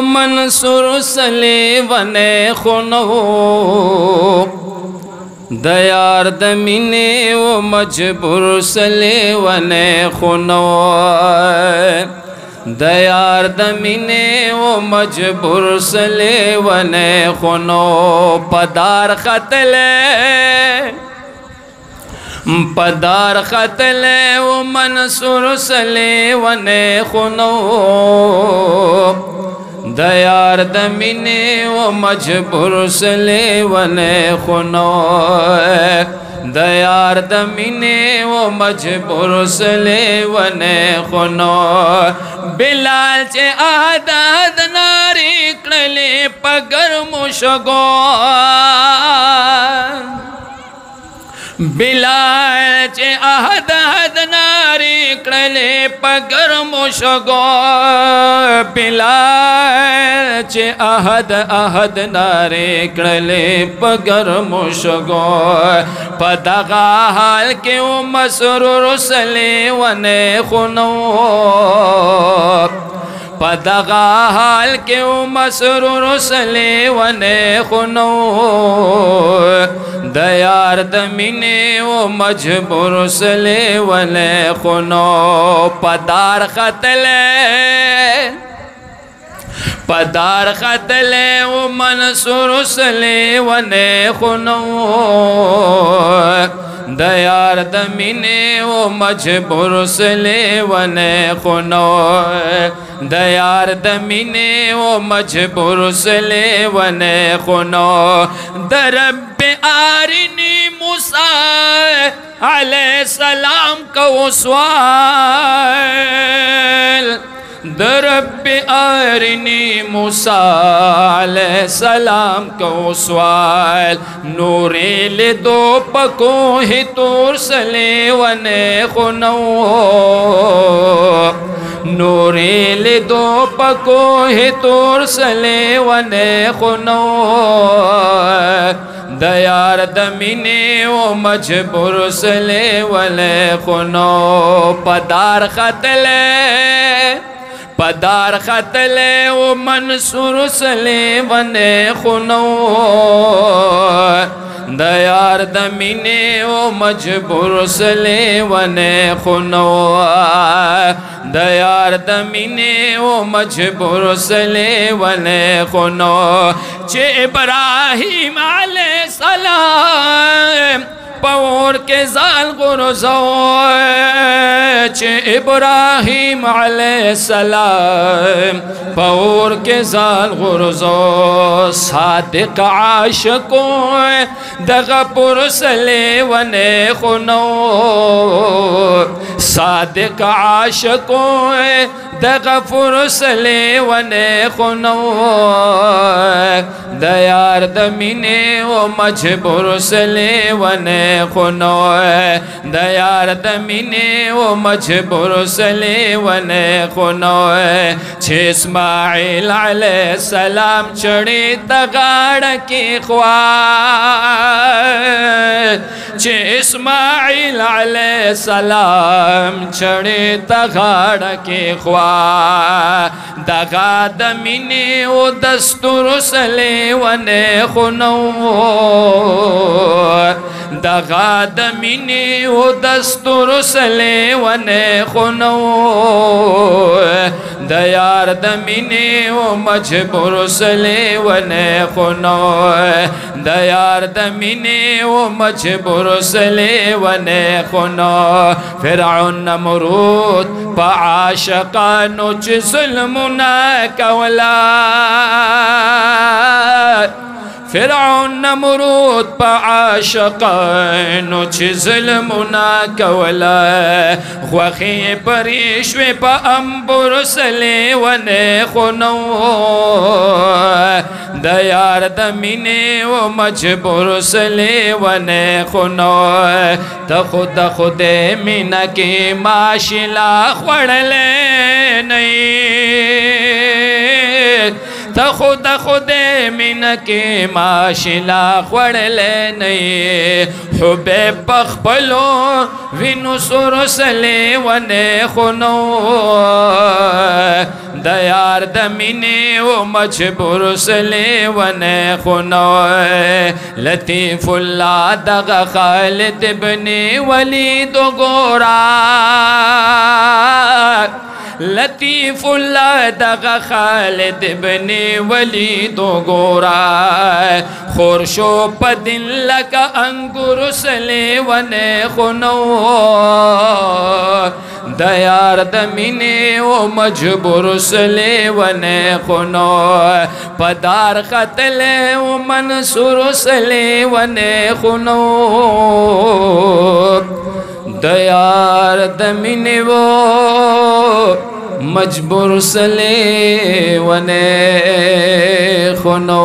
मंसूर सलेवने खुनो दयार दमीने वो मजबूर सलेवने खुनो दयार दमीने वो मजबूर सलेवने खुनो पदार खतले वो मंसूर सलेवने खुनो दयार दमीने वो मजबूर सलेवने खुनो दयार दमीने वो मजबूर सलेवने खुनो बिलाल चे आदाद नारी कले पगर मुशगो बिलाल चे अहद नारी कले पगर मुशगो बिलाल चे अहद नारी कले पगर मुशगो पदगा हाल के मसरूर सलेवने खुनो पदगा हाल के मसरूर सलेवने खुनो दयार दमीने वो मजबूर सलेवने खुनो पदार खतले वो मंसूर सलेवने खुनो दयार दमीने वो मजबूर सलेवने खुनो दयार दमीने वो मजबूर सलेवने खुनो दरब आरिनी मूसा अलैहिस्सलाम को सवाल दरब आरिनी मूसा अलैहिस्सलाम को सवाल नूरे ले दो पको ही तोर सलेवने खुनो नूरे ले दो पको ही तोर सलेवने खुनो दयार दमीने वो मजबूर सलेवने खुनो पदार खतले वो मंसूर सलेवने खुनो दयार दमीने वो मजबूर सलेवने खुनो दयार दमीने वो मजबूर सलेवने खुनो चे इब्राहिम अलैहिस्सलाम पौर के जाल गुरज़ो चे इब्राहिम अलैहिस्सलाम पौर के जाल गुरज़ो सादिक आशिको दगपुर सलेवने खुनो सादिक आशिको दगपुर सलेवने खुनो दयार दमीने वो मजबूर सलेवने खुनो दयार दमीने वो मजबूर सलेवने खुनो छे इस्माइल अलैहिस्सलाम चढ़े तगाड़ की ख्वार छे इस्माइल अलैहिस्सलाम चढ़े तगाड़ की ख्वार दगा दमीने वो दस्तूर सलेवने खुनो दगा दमीने वो दस्तूर सलेवने खुनो दयार दमीने वो मजबूर सलेवने खुनो दयार दमीने वो मजबूर सलेवने खुनो फिरौन नमरूद पाशकानो च जुल्मुना कवला फिरौन नमरूद पाशकानो च जुल्मुना कवला ख्वाखी परिश्वे पा अंबुर सलेवने खुनो दयार दमीने वो मजबूर सलेवने खुनो तखुद खुदे मीना की माशिला ख्वड़ले नहीं تا خود خود من کے ماشلا خوڑلے نہیں حبیب پخپلو وینو سرسلے ونے خونو دیار دمینے و مجبور سلے ونے خونو لطیف اللہ دغا خالد ابن ولید گورا لطیف اللہ دغا خالد ابن ولید گورا خورشو پدن لکا انگر سلے ونے خونو دیار دمینے و مجبور سلے ونے خونو پدار قتلے و منصور سلے ونے خونو دیار دمینے و مجبور سلے ونے خونو